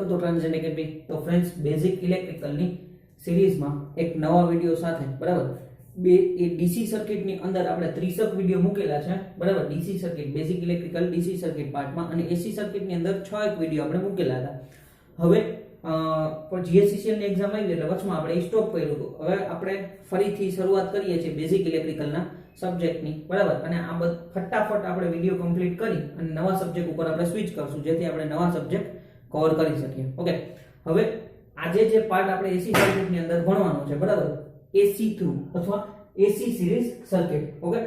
Welcome to transaction academy. તો friends, basic ઇલેક્ટ્રિકલની સિરીઝમાં એક નવા વિડિયો સાથે બરાબર બે એ ડીસી સર્કિટની અંદર આપણે 30 વિડિયો મૂકેલા છે બરાબર। DC circuit, basic electrical DC circuit પાર્ટમાં અને એસી સર્કિટની અંદર 6 એક વિડિયો આપણે મૂકેલા હતા। હવે પણ જીએસસીસીએલ ની એક્ઝામ આવી એટલે વચમાં આપણે સ્ટોપ કર્યું હતું। હવે આપણે ફરીથી શરૂઆત કરીએ છીએ બેઝિક ઇલેક્ટ્રિકલના સબ્જેક્ટની બરાબર। અને આ ફટાફટ આપણે વિડિયો કમ્પ્લીટ કરી અને નવા સબ્જેક્ટ ઉપર આપણે સ્વિચ કરશું જેથી આપણે નવા સબ્જેક્ટ કવર કરી શકીએ। ઓકે, હવે આજે જે પાર્ટ આપણે એસી સર્કિટની અંદર ભણવાનો છે બરાબર, એસી થ્રુ અથવા એસી સિરીઝ સર્કિટ। ઓકે,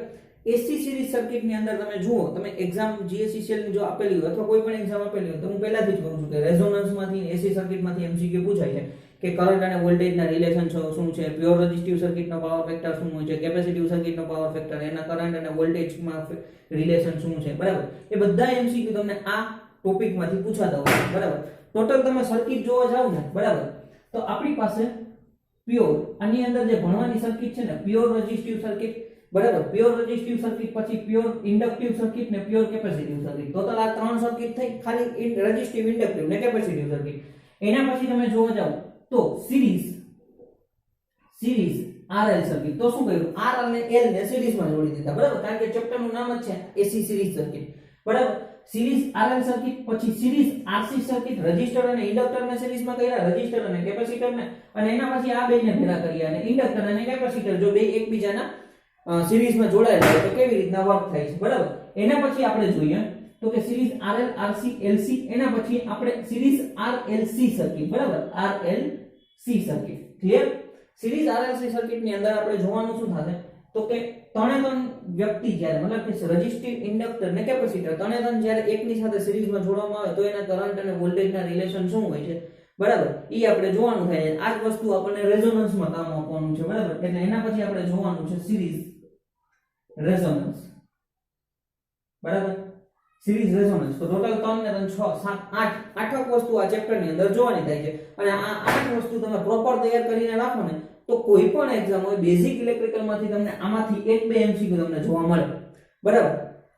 એસી સિરીઝ સર્કિટની અંદર તમે જુઓ, તમે એક્ઝામ જીએસસીસીએલ ની જો આપેલી હોય અથવા કોઈ પણ એક્ઝામ આપેલી હોય તો હું પહેલાથી જ કહું છું કે રેઝોનન્સમાંથી એસી સર્કિટમાંથી એમસીક્યુ પૂછાય છે કે કરંટ અને વોલ્ટેજના રિલેશન શું છે, પ્યોર રેઝિસ્ટિવ સર્કિટનો પાવર ફેક્ટર શું હોય છે, કેપેસિટિવ સર્કિટનો પાવર ફેક્ટર, એના કરંટ અને વોલ્ટેજમાં રિલેશન શું છે બરાબર। એ બધા એમસીક્યુ તમને આ ટોપિકમાંથી પૂછાતા હોય બરાબર। ટોટલ તમે સર્કિટ જોવા જાવ ને બરાબર, તો આપણી પાસે પ્યોર આની અંદર જે ભણવાની સર્કિટ છે ને, પ્યોર રેઝિસ્ટિવ સર્કિટ બરાબર, પ્યોર રેઝિસ્ટિવ સર્કિટ, પછી પ્યોર ઇન્ડક્ટિવ સર્કિટ ને પ્યોર કેપેસિટિવ સર્કિટ। ટોટલ આ ત્રણ સર્કિટ થઈ, ખાલી રેઝિસ્ટિવ, ઇન્ડક્ટિવ ને કેપેસિટિવ સર્કિટ। એના પછી તમે જોવા જાવ તો સિરીઝ આરએલ સર્કિટ। તો શું કર્યું, આર અને એલ ને સિરીઝમાં જોડી દીધા બરાબર, કારણ કે ચેપ્ટરનું નામ જ છે એસી સિરીઝ સર્કિટ બરાબર। સિરીઝ આરએલ સર્કિટ, પછી સિરીઝ આરસી સર્કિટ, રેઝિસ્ટર અને ઇન્ડક્ટર ને સિરીઝમાં કર્યા, રેઝિસ્ટર અને કેપેસિટર ને, અને એના પછી આ બેને ભેગા કર્યા અને ઇન્ડક્ટર અને કેપેસિટર જો બે એકબીજાના સિરીઝમાં જોડાયેલા હોય તો કેવી રીતના વર્ક થાય છે બરાબર। એના પછી આપણે જોઈએ તો કે સિરીઝ આરએલ આરસી એલસી, એના પછી આપણે સિરીઝ આરએલસી સર્કિટ બરાબર, આરએલસી સર્કિટ ક્લિયર। સિરીઝ આરએલસી સર્કિટની અંદર આપણે જોવાનું શું થશે તો કે ત્રણ વ્યક્તિ જ્યારે મતલબ કે રેઝિસ્ટિવ, ઇન્ડક્ટર ને કેપેસિટર ત્રણ જ્યારે એકની સાથે સિરીઝમાં જોડવામાં આવે તો એના કરંટ અને વોલ્ટેજના રિલેશન શું હોય છે બરાબર, ઈ આપણે જોવાનું થાય છે। આ જ વસ્તુ આપણને રેઝોનન્સમાં કામ આપવાનું છે બરાબર। એટલે એના પછી આપણે જોવાનું છે સિરીઝ રેઝોનન્સ બરાબર, સિરીઝ રેઝોનન્સ। તો ટોટલ 3 ને 3 6 7 8 વસ્તુ આ ચેપ્ટરની અંદર જોવાની થાય છે અને આ 8 વસ્તુ તમે પ્રોપર તૈયાર કરીને રાખો ને તો કોઈ પણ એક્ઝામ હોય બેઝિક ઇલેક્ટ્રિકલમાંથી તમને આમાંથી 1-2 એમસીક્યુ તમને જોવા મળે બરાબર।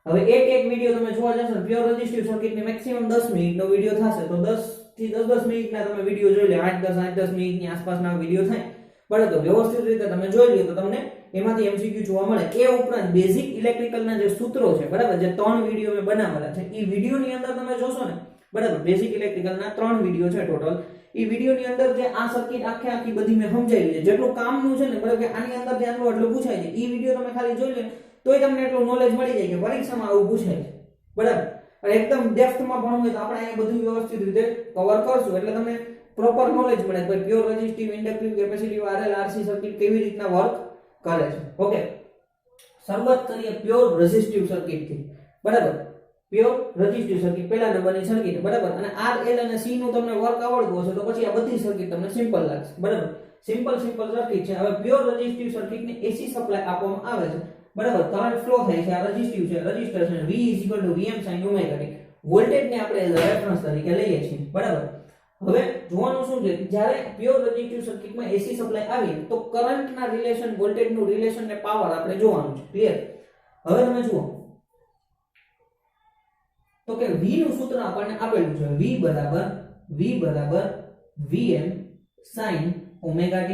હવે એક વિડિયો તમે જોવા જશો ને, પ્યોર રેઝિસ્ટિવ સર્કિટની મેક્સિમમ 10 મિનિટનો વિડિયો થશે તો 10 થી 10 મિનિટના તમે વિડિયો જોઈ લે, 8-10 મિનિટની આસપાસના વિડિયો થાય બરાબર। તો વ્યવસ્થિત રીતે તમે જોઈ લો તો તમને એમાંથી એમસીક્યુ જોવા મળે। એ ઉપરાંત બેઝિક ઇલેક્ટ્રિકલના જે સૂત્રો છે બરાબર, જે 3 વિડિયો મેં બનાવેલા છે, એ વિડિયોની અંદર તમે જોશો ને બરાબર, બેઝિક ઇલેક્ટ્રિકલના 3 વિડિયો છે ટોટલ। એ વિડિયોની અંદર જે આ સર્કિટ આખી બધી મેં સમજાવી છે, જેટલું કામનું છે ને બરાબર, આની અંદર જે આટલું પૂછાય છે, એ વિડિયો તમે ખાલી જોઈ લો તોય તમને એટલું નોલેજ મળી જાય કે પરીક્ષામાં આવું પૂછાય છે બરાબર। અને એકદમ ડેપ્થમાં ભણવું હોય તો આપણે અહીંયા બધું વ્યવસ્થિત રીતે કવર કરશું એટલે તમને પ્રોપર નોલેજ મળે કે pure resistive, inductive, capacitive, RL RC circuit કેવી રીતના વર્ક કરે છે। ઓકે, શરૂઆત કરીએ પ્યોર રેઝિસ્ટિવ સર્કિટથી બરાબર। પ્યોર રેઝિસ્ટિવ સર્કિટ પહેલા નંબરની સર્કિટ બરાબર, અને આર એલ અને સી નું તમને વર્ક આવડતું હશે તો પછી આ બધી સર્કિટ તમને સિમ્પલ લાગશે બરાબર। સિમ્પલ સર્કિટ છે। હવે પ્યોર રેઝિસ્ટિવ સર્કિટને એસી સપ્લાય આપવામાં આવે છે બરાબર, કરંટ ફ્લો થાય છે, આ રેઝિસ્ટિવ છે, રેઝિસ્ટર છે, V Vm sin ωt, વોલ્ટેજને આપણે એઝ રેફરન્સ તરીકે લઈએ છીએ બરાબર। હવે જોવાનું શું છે, જ્યારે પ્યોર રેઝિસ્ટિવ સર્કિટમાં એસી સપ્લાય આવી તો કરંટના રિલેશન, વોલ્ટેજનું રિલેશન ને પાવર આપણે જોવાનું છે ક્લિયર। હવે તમે જુઓ તો કે V નું સૂત્ર આપણને આપેલું છે, V બરાબર Vm sin ωt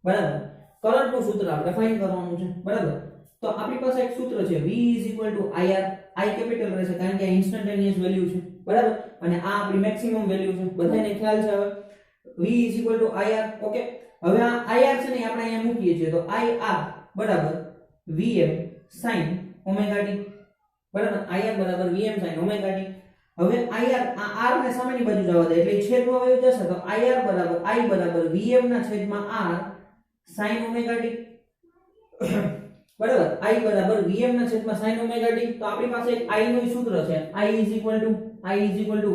બરાબર। કરંટ નું સૂત્ર આપણે ફાઇન્ડ કરવાનું છે બરાબર। તો આપણી પાસે એક સૂત્ર છે, V IR, I કેપિટલ રહેશે કારણ કે આ ઇન્સ્ટન્ટેનિયસ વેલ્યુ છે બરાબર, અને આ આપણી મેક્સિમમ વેલ્યુ છે, બધાને ખ્યાલ છે। હવે V IR ઓકે, હવે આ IR છે ને આપણે અહીંયા મૂકીએ છીએ તો IR બરાબર Vm sin ωt બરાબર, IR બરાબર Vm sin ωt। હવે IR આ R ને સામેની બાજુ જવા દે એટલે છેદમાં વહી જશે તો IR બરાબર I બરાબર Vm ના છેદમાં R sin ωt બરાબર, I બરાબર Vm ના છેદમાં sin ωt। તો આપણી પાસે એક I નું સૂત્ર છે, I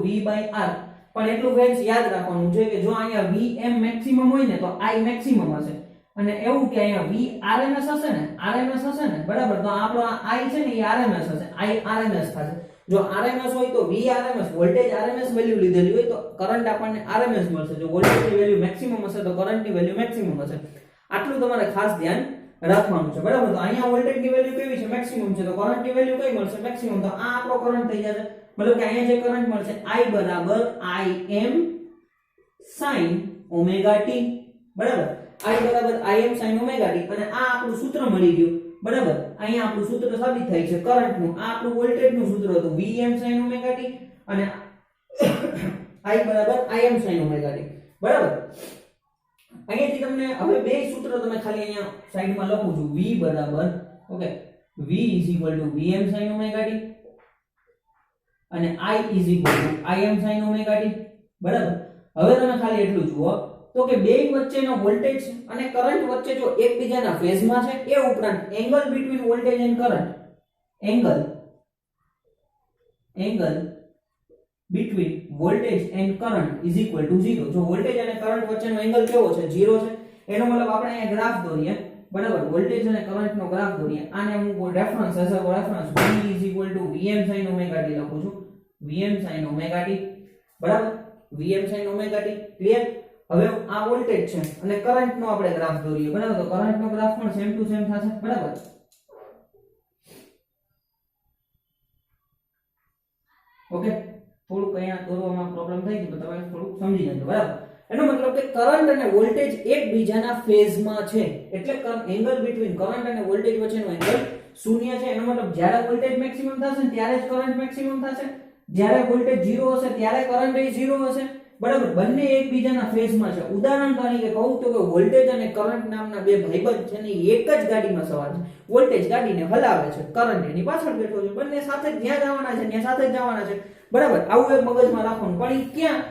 V/R। પણ એટલું ફ્રેન્ડ્સ યાદ રાખવાનું છે કે જો અહીંયા Vm મેક્સિમમ હોય ને તો I મેક્સિમમ હશે, અને એવું કે અહીંયા V RMS હશે ને બરાબર, તો આપણો આ I છે ને એ RMS હશે, I RMS થશે। જો RMS હોય તો V RMS, voltage RMS value લીધેલી હોય તો કરંટ આપણને RMS મળશે, જો વોલ્ટેજની વેલ્યુ મેક્સિમમ હશે તો કરંટની વેલ્યુ મેક્સિમમ હશે। આટલું તમારે ખાસ ધ્યાન રાખવાનું છે બરાબર। તો અહીંયા વોલ્ટેજની વેલ્યુ કેવી છે, મેક્સિમમ છે, તો કરંટની વેલ્યુ કઈ મળશે, મેક્સિમમ। તો આ આપણો કરંટ થઈ જશે, મતલબ કે અહીંયા જે કરંટ મળશે I બરાબર Im sin ઓમેગા t બરાબર I બરાબર Im sin ઓમેગા t અને આ આપણું સૂત્ર મળી ગયું બરાબર અહીંયા આપણું સૂત્ર સાબિત થાય છે કરંટ નું આ આપણું વોલ્ટેજ નું સૂત્ર હતું Vm sin ઓમેગા t અને I બરાબર Im sin ઓમેગા t બરાબર અહીંયાથી તમને હવે બે સૂત્ર તમે ખાલી અહીંયા સાઈડમાં લખું છું V બરાબર okay V Vm sin omega t અને I Im sin omega t બરાબર હવે તમે ખાલી એટલું જુઓ તો કે બે વચ્ચેનો વોલ્ટેજ અને કરંટ વચ્ચે જો એકબીજાના ફેઝમાં છે એ ઉપરાંત angle between voltage end current angle between voltage end current is equal two 0 જો વોલ્ટેજ અને કરંટ વચ્ચેનો એંગલ કેવો છે 0 છે એનો મતલબ આપણે અહીંયા ગ્રાફ દોરીએ બરાબર વોલ્ટેજ અને કરંટ નો ગ્રાફ દોરીએ આને હું reference as a reference V Vm sin omega t લખું છું Vm sin ઓમેગા t બરાબર Vm sin omega t clear હવે આ વોલ્ટેજ છે અને કરંટ નો આપણે ગ્રાફ દોરીએ બરાબર તો કરંટ નો ગ્રાફ પણ સેમ ટુ સેમ થશે બરાબર ઓકે થોડુંક અહીંયા દોરવામાં પ્રોબ્લેમ થઈ ગયો તો તમે થોડુંક સમજી લેજો બરાબર એનો મતલબ કે કરંટ અને વોલ્ટેજ એકબીજાના ફેઝમાં છે એટલે એંગલ બિટવીન કરંટ અને વોલ્ટેજ વચ્ચેનો એંગલ શૂન્ય છે એનો મતલબ જ્યારે વોલ્ટેજ મેક્સિમમ થશે ને ત્યારે જ કરંટ મેક્સિમમ થશે જ્યારે વોલ્ટેજ 0 હશે ત્યારે કરંટ એ 0 હશે બરાબર બંને એકબીજાના ફેઝમાં છે ઉદાહરણ તરીકે કહું તો કે વોલ્ટેજ અને કરંટ નામના બે ભાઈબંધ છે ને એક જ ગાડીમાં સવાર છે વોલ્ટેજ ગાડીને હલાવે છે કરંટ એની પાછળ બેઠો છે બંને સાથે જ જ્યાં જવાના છે ત્યાં સાથે જ જવાના છે બરાબર આવું એક મગજમાં રાખવાનું પણ ઈ ક્યાં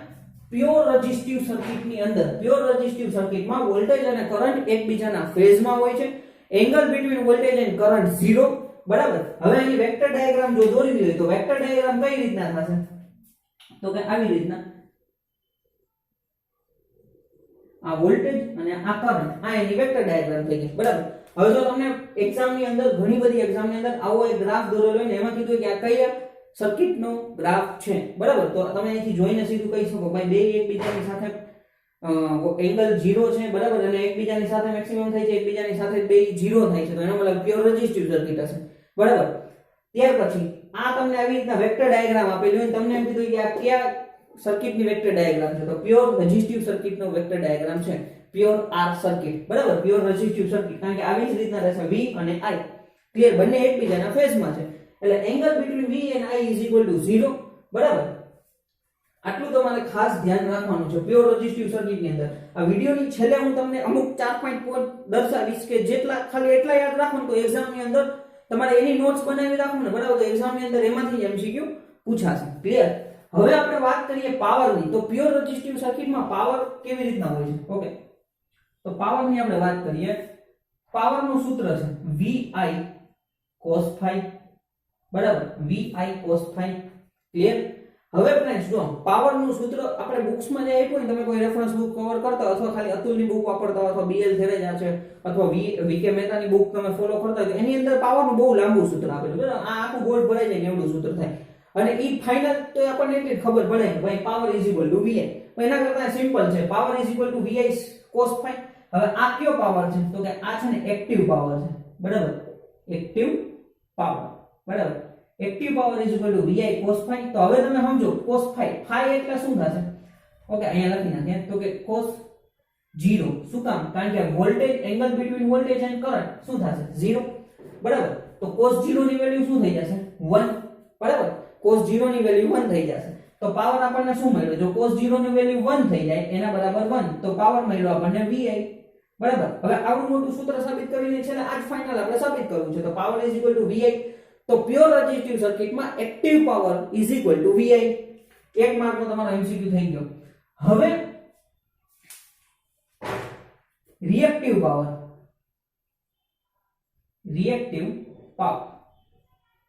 પ્યોર રેઝિસ્ટિવ સર્કિટની અંદર પ્યોર રેઝિસ્ટિવ સર્કિટમાં વોલ્ટેજ અને કરંટ એકબીજાના ફેઝમાં હોય છે angle between voltage end current 0 બરાબર હવે અહીં વેક્ટર ડાયાગ્રામ જો દોરી હોય તો વેક્ટર ડાયાગ્રામ કઈ રીતના થશે તો કે આવી રીતના આ વોલ્ટેજ અને આ કરંટ આ એની વેક્ટર ડાયાગ્રામ થઈ ગઈ બરાબર હવે જો તમને એક્ઝામ ની અંદર ઘણી બધી એક્ઝામ ની અંદર આવો એક ગ્રાફ દોરેલો હોય ને એમાં કીધું કે આ કયા સર્કિટ નો ગ્રાફ છે બરાબર તો તમે અહીંથી જોઈને સીધું કહી શકો ભાઈ બે એકબીજાની સાથે એંગલ 0 છે બરાબર અને એકબીજાની સાથે મેક્સિમમ થાય છે એકબીજાની સાથે બે 0 થાય છે તો એનો મતલબ પ્યોર રેઝિસ્ટિવ સર્કિટ હશે બરાબર ત્યાર પછી આ તમને આવી રીતના વેક્ટર ડાયાગ્રામ આપેલું હોય તમને એમ કીધું કે આ કયા સર્કિટની વેક્ટર ડાયાગ્રામ છે તો પ્યોર રેઝિસ્ટિવ સર્કિટનો વેક્ટર ડાયાગ્રામ છે પ્યોર આર સર્કિટ બરાબર પ્યોર રેઝિસ્ટિવ સર્કિટ કારણ કે આવી જ રીતના રહેશે V અને I ક્લિયર બંને એકબીજાના ફેઝમાં છે એટલે angle between V and I is equal to 0 બરાબર આટલું તમારે ખાસ ધ્યાન રાખવાનું છે પ્યોર રેઝિસ્ટિવ સર્કિટની અંદર આ વિડિયોની છેલ્લે હું તમને અમુક 4-5 પોઈન્ટ દર્શાવીશ કે જેટલા ખાલી એટલા યાદ રાખવાનું તો એક્ઝામની અંદર તમારે એની નોટ્સ બનાવી રાખવું ને બરાબર તો એક્ઝામની અંદર એમાંથી MCQ પૂછાશે ક્લિયર હવે આપણે વાત કરીએ પાવરની તો પ્યોર રેઝિસ્ટિવ સર્કિટમાં પાવર કેવી રીતના હોય છે ઓકે તો પાવરની આપણે વાત કરીએ પાવરનું સૂત્ર છે VI cos phi બરાબર VI cos phi ક્લિયર હવે ફ્રેન્ડ્સ જો પાવરનું સૂત્ર આપણે બુક્સમાં જે આપ્યું ને તમે કોઈ રેફરન્સ બુક કવર કરતા અથવા ખાલી અતુલની બુક વાપરતા અથવા BL થેરેજા છે અથવા VK મહેતાની બુક તમે ફોલો કરતા હોય એની અંદર પાવરનું બહુ લાંબુ સૂત્ર આપેલું બરાબર આ આખું બોર્ડ ભરાઈ જાય ને એવડું સૂત્ર થાય અને ઈ ફાઇનલ તો આપણને એટલી ખબર પડે કે ભાઈ power is equal to VI એના કરતા સિમ્પલ છે power is equal to VI cos phi હવે આ કયો પાવર છે તો કે આ છે ને એક્ટિવ પાવર છે બરાબર એક્ટિવ પાવર બરાબર active power is equal to VI cos phi તો હવે તમે સમજો cos phi phi એટલે શું થશે ઓકે અહીંયા લખી નાખીએ તો કે cos 0 શું કામ કારણ કે voltage angle between voltage end current શું થશે 0 બરાબર તો cos 0 ની વેલ્યુ શું થઈ જશે 1 બરાબર cos 0 ની વેલ્યુ 1 થઈ જશે તો પાવર આપણને શું મળ્યો જો cos 0 ની વેલ્યુ 1 થઈ જાય એના બરાબર 1 તો પાવર મળ્યો આપણને VI બરાબર હવે આવડું મોટું સૂત્ર સાબિત કરીને છે ને આજ ફાઇનલ આપણે સાબિત કરવું છે તો power is equal to VI તો પ્યોર રેઝિસ્ટિવ સર્કિટમાં active power is equal to VI એક માર્કનો તમારો MCQ થઈ ગયો હવે રિએક્ટિવ પાવર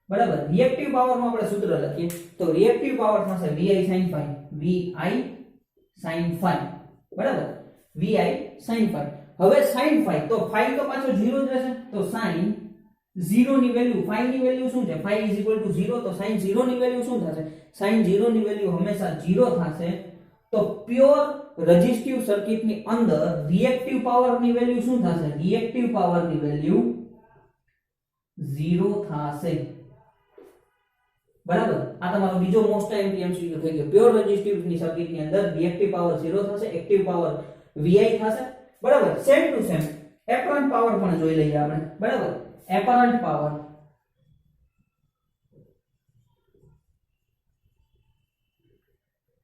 બરાબર રિએક્ટિવ પાવરનું આપણે સૂત્ર લખીએ તો રિએક્ટિવ પાવર થશે VI sin phi બરાબર VI sin phi હવે sin phi તો phi તો પાછો 0 જ રહેશે તો sin 0 ની વેલ્યુ phi ની વેલ્યુ શું છે phi 0 તો sin 0 ની વેલ્યુ શું થશે sin 0 ની વેલ્યુ હંમેશા 0 થશે તો પ્યોર રેઝિસ્ટિવ સર્કિટની અંદર રિએક્ટિવ પાવર ની વેલ્યુ શું થશે રિએક્ટિવ પાવર ની વેલ્યુ 0 થશે બરાબર આ તમારો બીજો મોસ્ટ ટાઈમ એમસીક્યુ થઈ ગયો. પ્યોર રેઝિસ્ટિવ ની સર્કિટ ની અંદર રિએક્ટિવ પાવર 0 થશે, એક્ટિવ પાવર VI થશે. બરાબર. Same to same apparent power પણ જોઈ લઈએ આપણે. બરાબર. એપરન્ટ પાવર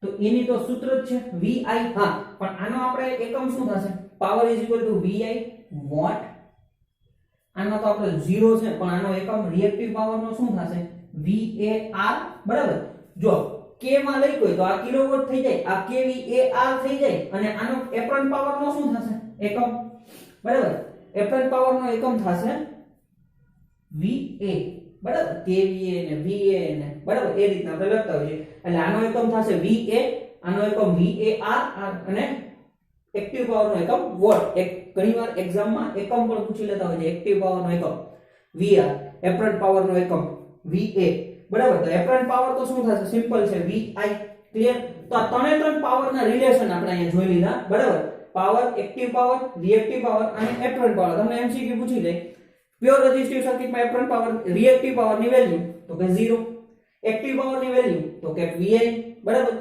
તો એની તો સૂત્ર જ છે VI. હા, પણ આનો આપણે એકમ શું થશે? Power is equal to VI watt. આનો તો આપણે 0 છે, પણ આનો એકમ રિએક્ટિવ પાવર નો શું થશે? VAR. બરાબર. જો k માં લઈ કોઈ તો આ કિલોવોટ થઈ જાય, આ kVAR થઈ જાય, અને આનો એપરન્ટ પાવર નો શું થશે? એકમ. બરાબર. એપરન્ટ પાવર નો એકમ થશે VA. બરાબર. kVA ને VA ને બરાબર એ રીતના આપણે લખતા હોઈએ. એટલે આનો એકમ થશે VA, આનો એકમ VAR, અને એક્ટિવ પાવર નો એકમ વોટ. એક ઘણીવાર એક્ઝામ માં એકમ પણ પૂછી લેતા હોય છે. એક્ટિવ પાવર નો એકમ VR, એપરન્ટ પાવર નો એકમ VA. બરાબર. તો એપરન્ટ પાવર તો શું થશે? સિમ્પલ છે VI. ક્લિયર? તો આ ત્રણ પાવર ના રિલેશન આપણે અહીંયા જોઈ લીધા. બરાબર. Power, active power, reactive power અને એપરન્ટ પાવર. તમને MCQ પૂછી લે પ્યોર રેઝિસ્ટિવ સર્કિટ માં એપરન્ટ પાવર, રિએક્ટિવ પાવર ની વેલ્યુ તો કે 0, એક્ટિવ પાવર ની વેલ્યુ તો કે VI. બરાબર.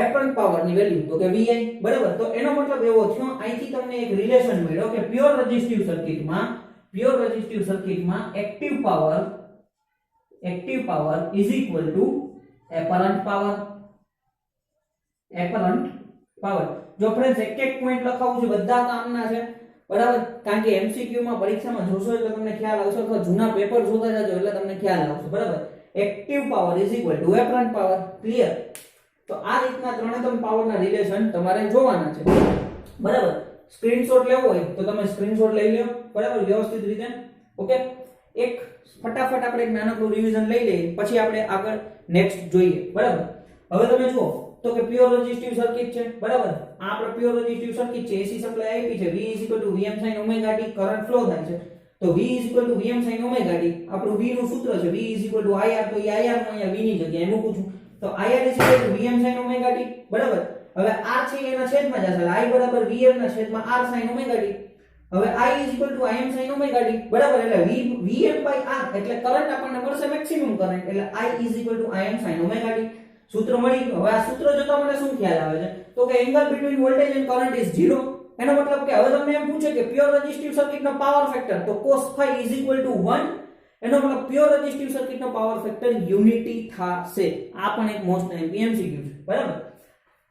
એપરન્ટ પાવર ની વેલ્યુ તો કે VI. બરાબર. તો એનો મતલબ એવો થયો અહીંથી તમને એક રિલેશન મળ્યો કે પ્યોર રેઝિસ્ટિવ સર્કિટમાં active power is equal two apparent power. જો ફ્રેન્ડ્સ એક પોઈન્ટ લખાવું છે, બધા કામના છે. બરાબર. કારણ કે MCQ માં પરીક્ષામાં જોશો એટલે તમને ખ્યાલ આવશે, અથવા જૂના પેપર જોતા જજો એટલે તમને ખ્યાલ આવશે. બરાબર. Active power is equal two apparent power. Clear? તો આ રીતના ત્રણ પાવરના રિલેશન તમારે જોવાના છે. બરાબર. સ્ક્રીનશોટ લેવો હોય તો તમે સ્ક્રીનશોટ લઈ લો. બરાબર. વ્યવસ્થિત રીતે. ઓકે. એક ફટાફટ આપણે એક નાનકડું રિવિઝન લઈ લઈએ, પછી આપણે આગળ નેક્સ્ટ જોઈએ. બરાબર. હવે તમે જુઓ તો કે પ્યોર રેઝિસ્ટિવ સર્કિટ છે. બરાબર. આ આપણે પ્યોર રેઝિસ્ટિવ સર્કિટ છે. AC સપ્લાય આપી છે. V Vm sin ωt current flow થાય છે. તો V Vm sin ωt આપણું V નું સૂત્ર છે V IR. તો એ IR નું અહીંયા V ની જગ્યાએ મૂકું છું. તો IR Vm sin ωt. બરાબર. હવે આ છે એના છેદમાં જશે. I Vm ના છેદમાં R sin ωt. હવે I Im sin ωt. બરાબર. એટલે Vm by R એટલે કરંટ આપણને મળશે મેક્સિમમ કરંટ. એટલે I Im sin ωt. સૂત્ર મળી ગયું. હવે આ સૂત્ર જોતા મને શું ખ્યાલ આવે છે? તો કે angle between voltage end current is 0. એનો મતલબ કે હવે તમને એમ પૂછે કે પ્યોર રેઝિસ્ટિવ સર્કિટનો પાવર ફેક્ટર, તો cos phi = 1. એનો મતલબ પ્યોર રેઝિસ્ટિવ સર્કિટનો પાવર ફેક્ટર યુનિટી થશે. આ પણ એક મોસ્ટ MCQ છે. બરાબર.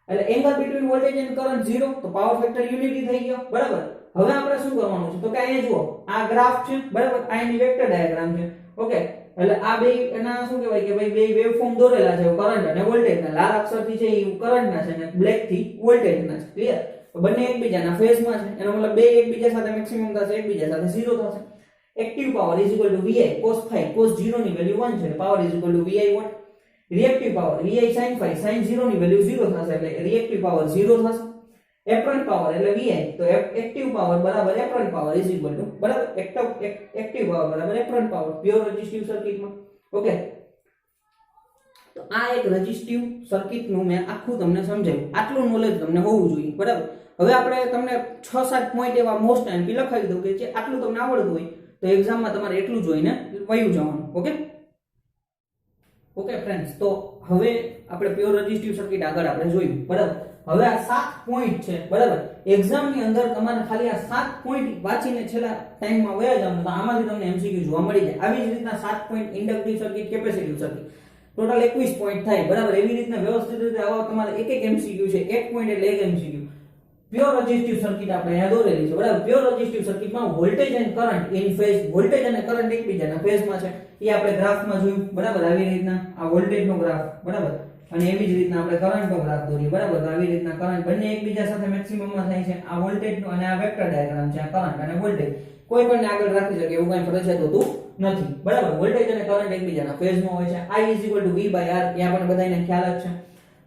એટલે angle between voltage end current 0, તો પાવર ફેક્ટર યુનિટી થઈ ગયો. બરાબર. હવે આપણે શું કરવાનું છે? તો કે અહીંયા જુઓ આ ગ્રાફ છે. બરાબર. આ એની વેક્ટર ડાયાગ્રામ છે. ઓકે. એટલે આ બે એના શું કહેવાય કે ભાઈ બે વેવફોર્મ દોરેલા છે, કરંટ અને વોલ્ટેજ ના. લાલ અક્ષરથી છે એ કરંટ ના છે અને બ્લેક થી વોલ્ટેજ ના છે. ક્લિયર? તો બંને એકબીજાના ફેઝમાં છે. એનો મતલબ બે એકબીજા સાથે મેક્સિમમ થશે, એકબીજા સાથે 0 થશે. Active power = VI cos phi. cos 0 ની વેલ્યુ 1 છે. Power = VI watt. Reactive power VI sin phi. sin 0 ની વેલ્યુ 0 થશે એટલે રિએક્ટિવ પાવર 0 થશે. એપરન્ટ પાવર એટલે VI. તો એક્ટિવ પાવર બરાબર એપરન્ટ પાવર = બરાબર એક્ટિવ પાવર બરાબર એપરન્ટ પાવર પ્યોર રેઝિસ્ટિવ સર્કિટમાં. ઓકે. તો આ એક રેઝિસ્ટિવ સર્કિટનું મેં આખું તમને સમજાવ્યું. આટલું નોલેજ તમને હોવું જોઈએ. બરાબર. હવે આપણે તમને 6-7 પોઈન્ટ એવા મોસ્ટ એમપી લખાવી દઉં કે જે આટલું તમને આવડતું હોય તો એક્ઝામમાં તમારે એટલું જોઈને વયું જવાનું. ઓકે. ઓકે ફ્રેન્ડ્સ, તો હવે આપણે પ્યોર રેઝિસ્ટિવ સર્કિટ આગળ આપણે જોયું. બરાબર. હવે આ 7 પોઈન્ટ છે. બરાબર. એક્ઝામ ની અંદર તમારે ખાલી આ 7 પોઈન્ટ વાંચીને છેલ્લા ટાઈમમાં વયા જવાનું, તો આમાંથી તમને MCQ જોવા મળી જાય. આવી જ રીતના 7 point inductive circuit, capacitive circuit, total 21 point થાય. બરાબર. એવી રીતના વ્યવસ્થિત રીતે આવા તમારે એક MCQ છે. 1 પોઈન્ટ એટલે 1 MCQ. પ્યોર રેઝિસ્ટિવ સર્કિટ આપણે અહીંયા દોરેલી છે. બરાબર. પ્યોર રેઝિસ્ટિવ સર્કિટમાં voltage end current in phase, voltage અને કરંટ એકબીજાના ફેઝમાં છે. એ આપણે ગ્રાફમાં જોયું. બરાબર. આવી રીતના આ વોલ્ટેજનો ગ્રાફ. બરાબર. અને એવી જ રીતના આપણે કરંટનો ગ્રાફ દોરીએ. બરાબર. તો આવી રીતના કરંટ બંને એકબીજા સાથે મેક્સિમમમાં થાય છે. આ વોલ્ટેજનો અને આ વેક્ટર ડાયાગ્રામ છે. આ કરંટ અને વોલ્ટેજ કોઈ પણ આગળ રાખી શકે એવું કઈ ફરજિયાત હોતું નથી. બરાબર. વોલ્ટેજ અને કરંટ એકબીજાના ફેઝમાં હોય છે. I = V by R એ આપણને બધાને ખ્યાલ જ છે.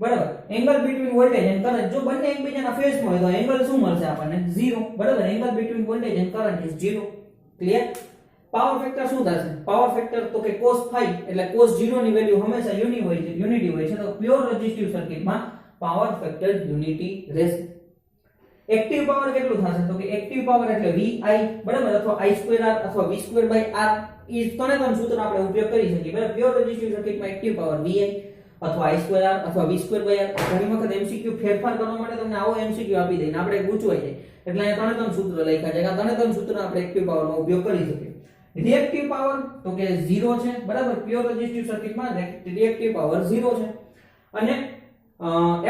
બરાબર. Angle between voltage end current, જો બંને એકબીજાના ફેઝમાં હોય તો એંગલ શું મળશે આપણને? 0. બરાબર. Angle between voltage end current is 0. Clear? Power factor શું થશે? પાવર ફેક્ટર તો કે cos phi એટલે cos 0 ની વેલ્યુ હંમેશા યુનિટી હોય છે. તો પ્યોર રેઝિસ્ટિવ સર્કિટમાં પાવર ફેક્ટર યુનિટી રહેશે. એક્ટિવ પાવર કેટલું થશે? તો કે એક્ટિવ પાવર એટલે VI. બરાબર. અથવા I2R અથવા V2/R. ઈ ત્રણે સૂત્ર આપણે ઉપયોગ કરી શકીએ. બરાબર. પ્યોર રેઝિસ્ટિવ સર્કિટમાં એક્ટિવ પાવર VI. અથવા I2R અથવા V2/R. ઘણી વખત MCQ ફેરફાર કરવા માટે તમને આવો MCQ આપી દે ને આપણે ગૂંચવાઈ જાય એટલે અહીંયા ત્રણે ત્રણ સૂત્ર લખ્યા છે કે આ ત્રણે ત્રણ સૂત્રનો આપણે એક્ટિવ પાવરનો ઉપયોગ કરી શકીએ. રિએક્ટિવ પાવર તો કે 0 છે બરાબર. પ્યોર રેઝિસ્ટિવ સર્કિટમાં રિએક્ટિવ પાવર 0 છે અને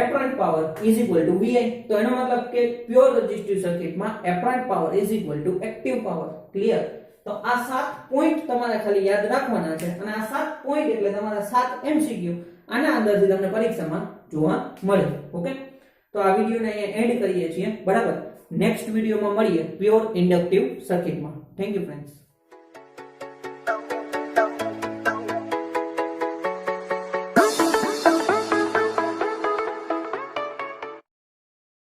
apparent power is equal to VI. તો એનો મતલબ કે પ્યોર રેઝિસ્ટિવ સર્કિટમાં apparent power is equal two active power. Clear? તો આ 7 પોઈન્ટ તમારે ખાલી યાદ રાખવાના છે અને આ 7 પોઈન્ટ એટલે તમારા 7 MCQ આના અંદરથી તમને પરીક્ષામાં જોવા મળે. ઓકે, તો આ વિડિયોને અહીંયા એન્ડ કરીએ છીએ બરાબર. નેક્સ્ટ વિડિયોમાં મળીએ પ્યોર ઇન્ડક્ટિવ સર્કિટમાં. Thank you friends.